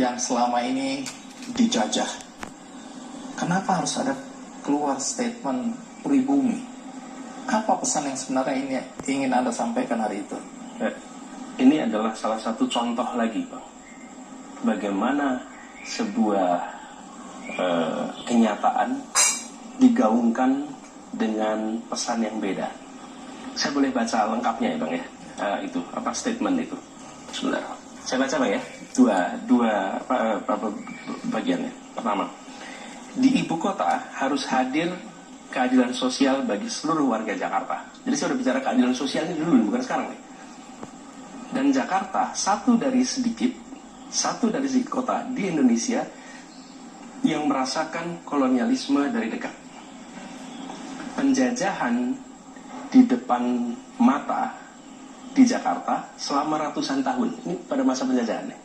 yang selama ini dijajah. Kenapa harus ada keluar statement pribumi? Apa pesan yang sebenarnya ini ingin Anda sampaikan hari itu? Ini adalah salah satu contoh lagi, Bang. Bagaimana sebuah kenyataan digaungkan dengan pesan yang beda. Saya boleh baca lengkapnya ya, Bang ya? Itu apa statement itu? Sebentar. Saya baca, Bang ya. Dua bagiannya. Pertama, di ibu kota harus hadir keadilan sosial bagi seluruh warga Jakarta. Jadi saya udah bicara keadilan sosialnya dulu, bukan sekarang nih. Dan Jakarta satu dari sedikit kota di Indonesia yang merasakan kolonialisme dari dekat. Penjajahan di depan mata di Jakarta selama ratusan tahun. Ini pada masa penjajahannya.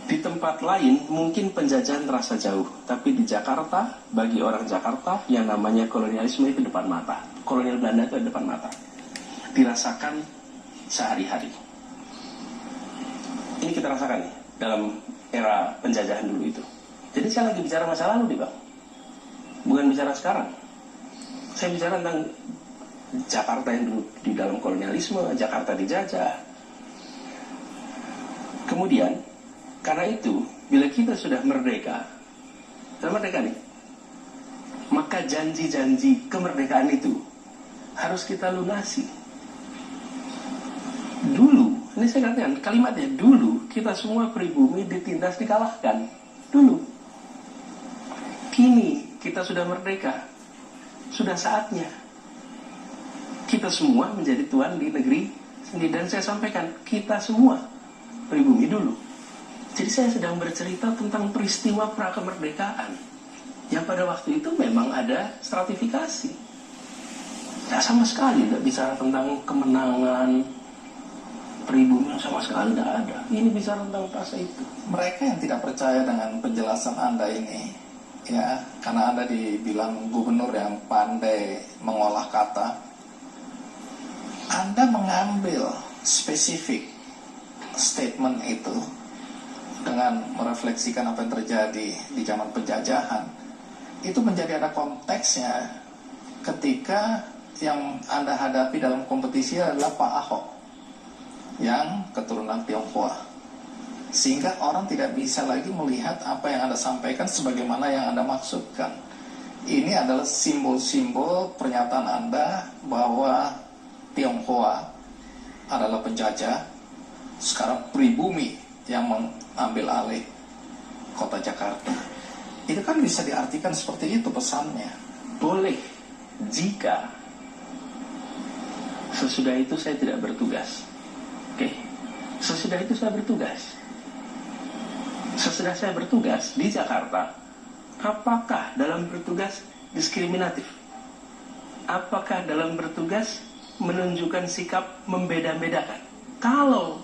Di tempat lain mungkin penjajahan terasa jauh, tapi di Jakarta, bagi orang Jakarta, yang namanya kolonialisme itu depan mata. Kolonial Belanda itu ada depan mata. Dirasakan sehari-hari. Ini kita rasakan nih, dalam era penjajahan dulu itu. Jadi saya lagi bicara masa lalu nih, Bang. Bukan bicara sekarang. Saya bicara tentang Jakarta yang dulu di dalam kolonialisme, Jakarta dijajah. Kemudian, karena itu, bila kita sudah merdeka nih, maka janji-janji kemerdekaan itu harus kita lunasi. Dulu, ini saya katakan kalimatnya, dulu kita semua pribumi ditindas dikalahkan. Dulu. Kini kita sudah merdeka. Sudah saatnya kita semua menjadi tuan di negeri sendiri. Dan saya sampaikan, kita semua pribumi dulu. Jadi saya sedang bercerita tentang peristiwa prakemerdekaan yang pada waktu itu memang ada stratifikasi. Nah, sama sekali tidak bicara tentang kemenangan pribumi, sama sekali tidak ada. Ini bicara tentang fase itu. Mereka yang tidak percaya dengan penjelasan Anda ini, ya, karena Anda dibilang gubernur yang pandai mengolah kata, Anda mengambil spesifik statement itu dengan merefleksikan apa yang terjadi di zaman penjajahan, itu menjadi ada konteksnya ketika yang Anda hadapi dalam kompetisi adalah Pak Ahok yang keturunan Tionghoa, sehingga orang tidak bisa lagi melihat apa yang Anda sampaikan sebagaimana yang Anda maksudkan. Ini adalah simbol-simbol pernyataan Anda bahwa Tionghoa adalah penjajah, sekarang pribumi yang mengambil alih kota Jakarta. Itu kan bisa diartikan seperti itu pesannya. Boleh, jika sesudah itu saya tidak bertugas. Oke, sesudah itu saya bertugas. Sesudah saya bertugas di Jakarta, apakah dalam bertugas diskriminatif? Apakah dalam bertugas menunjukkan sikap membeda-bedakan? Kalau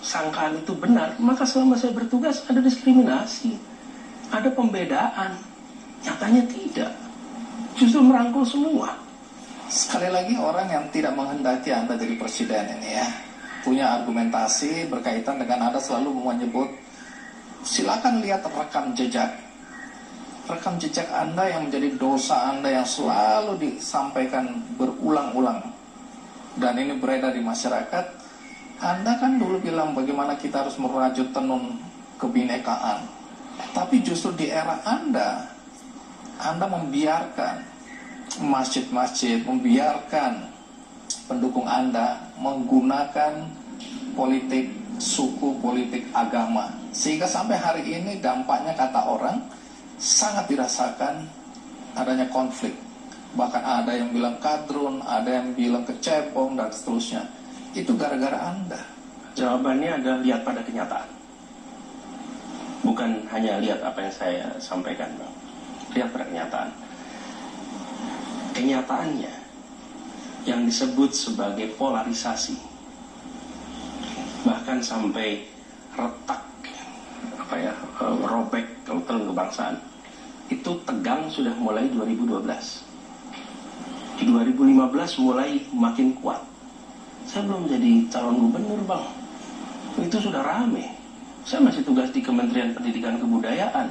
sangkaan itu benar, maka selama saya bertugas ada diskriminasi, ada pembedaan. Nyatanya tidak, justru merangkul semua. Sekali lagi, orang yang tidak menghendaki Anda jadi presiden ini ya, punya argumentasi berkaitan dengan Anda selalu menyebut, silakan lihat rekam jejak Anda yang menjadi dosa Anda yang selalu disampaikan berulang-ulang, dan ini beredar di masyarakat. Anda kan dulu bilang bagaimana kita harus merajut tenun kebinekaan, tapi justru di era Anda membiarkan masjid-masjid, membiarkan pendukung Anda menggunakan politik suku, politik agama, sehingga sampai hari ini dampaknya, kata orang, sangat dirasakan adanya konflik. Bahkan ada yang bilang kadrun, ada yang bilang kecebong, dan seterusnya. Itu gara-gara Anda. Jawabannya adalah lihat pada kenyataan. Bukan hanya lihat apa yang saya sampaikan, Bang. Lihat pada kenyataan. Kenyataannya yang disebut sebagai polarisasi, bahkan sampai retak, robek dalam kebangsaan, itu tegang sudah mulai 2012. Di 2015 mulai makin kuat. Saya belum jadi calon gubernur, Bang. Itu sudah rame. Saya masih tugas di Kementerian Pendidikan Kebudayaan.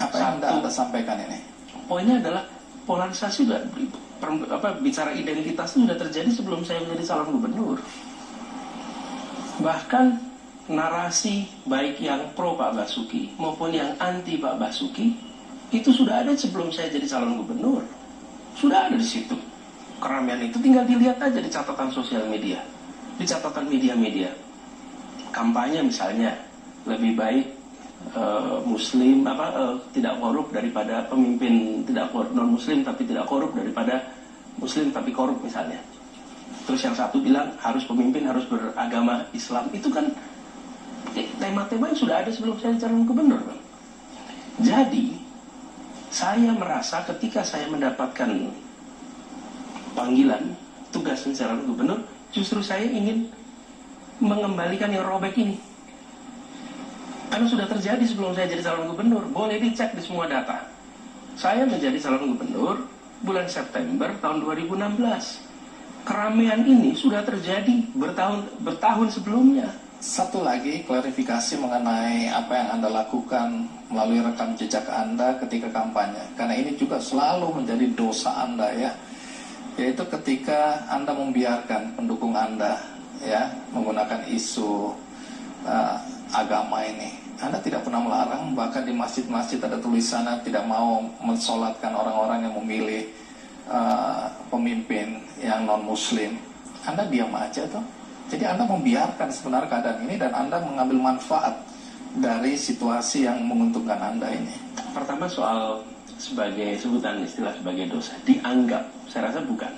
Apa yang Anda sampaikan ini? Poinnya adalah polarisasi sudah bicara identitas itu sudah terjadi sebelum saya menjadi calon gubernur. Bahkan narasi baik yang pro Pak Basuki maupun yang anti Pak Basuki itu sudah ada sebelum saya jadi calon gubernur. Sudah ada di situ. Keramaian itu tinggal dilihat aja di catatan sosial media, di catatan media-media. Kampanye misalnya lebih baik Muslim tidak korup daripada pemimpin tidak non Muslim tapi tidak korup daripada Muslim tapi korup misalnya. Terus yang satu bilang harus pemimpin harus beragama Islam. Itu kan tema-tema yang sudah ada sebelum saya calon gubernur, Bang. Jadi saya merasa ketika saya mendapatkan panggilan tugas calon gubernur, justru saya ingin mengembalikan yang robek ini. Karena sudah terjadi sebelum saya jadi calon gubernur. Boleh dicek di semua data. Saya menjadi calon gubernur bulan September tahun 2016. Keramaian ini sudah terjadi bertahun sebelumnya. Satu lagi klarifikasi mengenai apa yang Anda lakukan melalui rekam jejak Anda ketika kampanye. Karena ini juga selalu menjadi dosa Anda ya. Yaitu ketika Anda membiarkan pendukung Anda ya menggunakan isu agama ini. Anda tidak pernah melarang, bahkan di masjid-masjid ada tulisannya tidak mau mensolatkan orang-orang yang memilih pemimpin yang non-muslim. Anda diam aja tuh. Jadi Anda membiarkan sebenarnya keadaan ini dan Anda mengambil manfaat dari situasi yang menguntungkan Anda ini. Pertama soal sebagai sebutan istilah sebagai dosa, dianggap, saya rasa bukan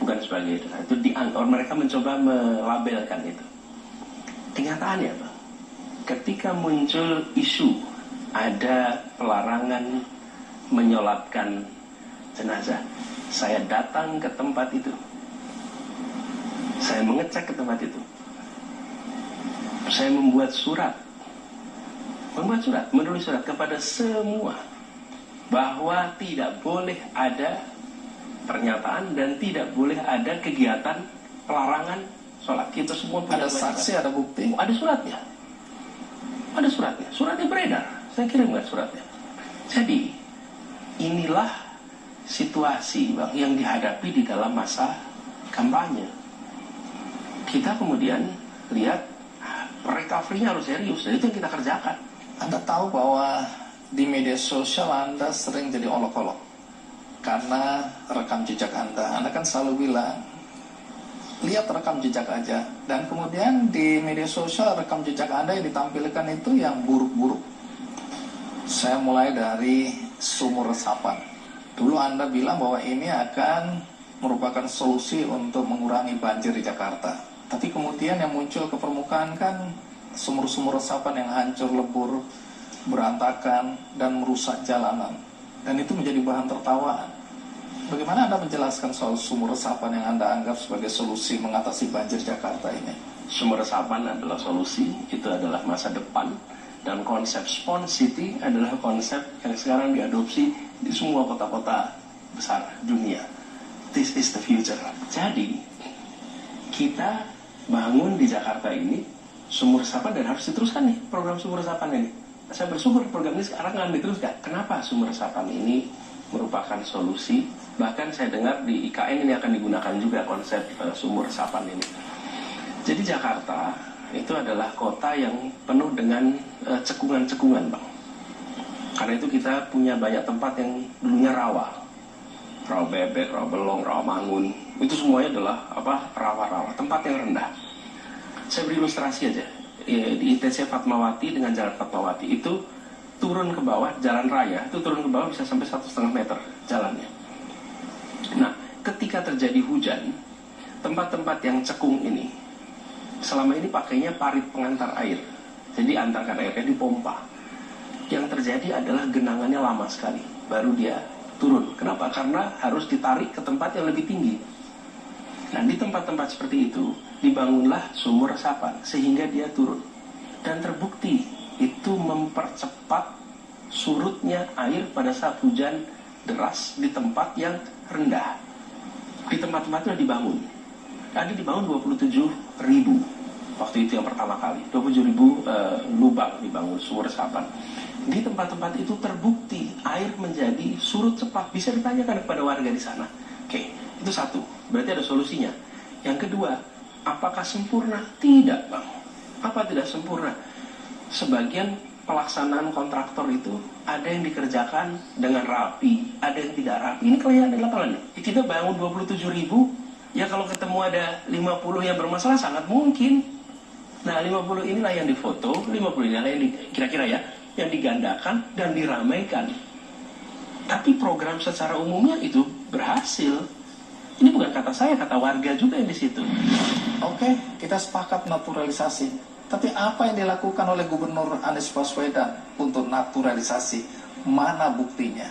sebagai dosa, itu dianggap. Mereka mencoba melabelkan itu. Kenyataannya Pak, ketika muncul isu ada pelarangan menyolatkan jenazah, saya datang ke tempat itu, saya mengecek ke tempat itu, saya menulis surat kepada semua bahwa tidak boleh ada pernyataan dan tidak boleh ada kegiatan pelarangan sholat. Kita semua punya ada saksi, ada bukti, ada suratnya. Ada suratnya, suratnya beredar. Saya kirimkan suratnya. Jadi inilah situasi Bang yang dihadapi di dalam masa kampanye. Kita kemudian lihat recovery-nya harus serius, dan itu yang kita kerjakan. Anda tahu bahwa di media sosial Anda sering jadi olok-olok karena rekam jejak Anda. Anda kan selalu bilang lihat rekam jejak aja. Dan kemudian di media sosial rekam jejak Anda yang ditampilkan itu yang buruk-buruk. Saya mulai dari sumur resapan. Dulu Anda bilang bahwa ini akan merupakan solusi untuk mengurangi banjir di Jakarta. Tapi kemudian yang muncul ke permukaan kan sumur-sumur resapan yang hancur lebur, berantakan, dan merusak jalanan. Dan itu menjadi bahan tertawaan. Bagaimana Anda menjelaskan soal sumur resapan yang Anda anggap sebagai solusi mengatasi banjir Jakarta ini? Sumur resapan adalah solusi, itu adalah masa depan. Dan konsep Spawn City adalah konsep yang sekarang diadopsi di semua kota-kota besar dunia. This is the future. Jadi, kita bangun di Jakarta ini sumur resapan dan harus diteruskan nih program sumur resapan ini. Saya bersyukur program ini sekarang akan diteruskan. Kenapa sumur resapan ini merupakan solusi? Bahkan saya dengar di IKN ini akan digunakan juga konsep sumur resapan ini. Jadi Jakarta itu adalah kota yang penuh dengan cekungan-cekungan, Bang. Karena itu kita punya banyak tempat yang dulunya rawa. Rawa Bebek, Rawa Belong, Rawa Mangun. Itu semuanya adalah rawa-rawa, tempat yang rendah. Saya beri ilustrasi aja. Di ITC Fatmawati dengan Jalan Fatmawati itu turun ke bawah, jalan raya itu turun ke bawah bisa sampai 1,5 meter jalannya. Nah, ketika terjadi hujan, tempat-tempat yang cekung ini selama ini pakainya parit pengantar air. Jadi antarkan airnya dipompa. Yang terjadi adalah genangannya lama sekali, baru dia turun. Kenapa? Karena harus ditarik ke tempat yang lebih tinggi. Nah, di tempat-tempat seperti itu dibangunlah sumur resapan sehingga dia turun. Dan terbukti itu mempercepat surutnya air pada saat hujan deras di tempat yang rendah. Di tempat-tempat itu dibangun. Tadi dibangun 27.000 waktu itu yang pertama kali 27.000 lubang dibangun sumur resapan. Di tempat-tempat itu terbukti air menjadi surut cepat. Bisa ditanyakan kepada warga di sana. Oke, itu satu. Berarti ada solusinya. Yang kedua, apakah sempurna? Tidak, Bang. Apa tidak sempurna? Sebagian pelaksanaan kontraktor itu ada yang dikerjakan dengan rapi, ada yang tidak rapi. Ini kelihatan di lapangan. Kita bangun 27.000, ya kalau ketemu ada 50 yang bermasalah sangat mungkin. Nah, 50 inilah yang difoto, 50 inilah yang kira-kira ya, yang digandakan dan diramaikan. Tapi program secara umumnya itu berhasil. Ini bukan kata saya, kata warga juga yang di situ. Oke, kita sepakat naturalisasi. Tapi apa yang dilakukan oleh Gubernur Anies Baswedan untuk naturalisasi? Mana buktinya?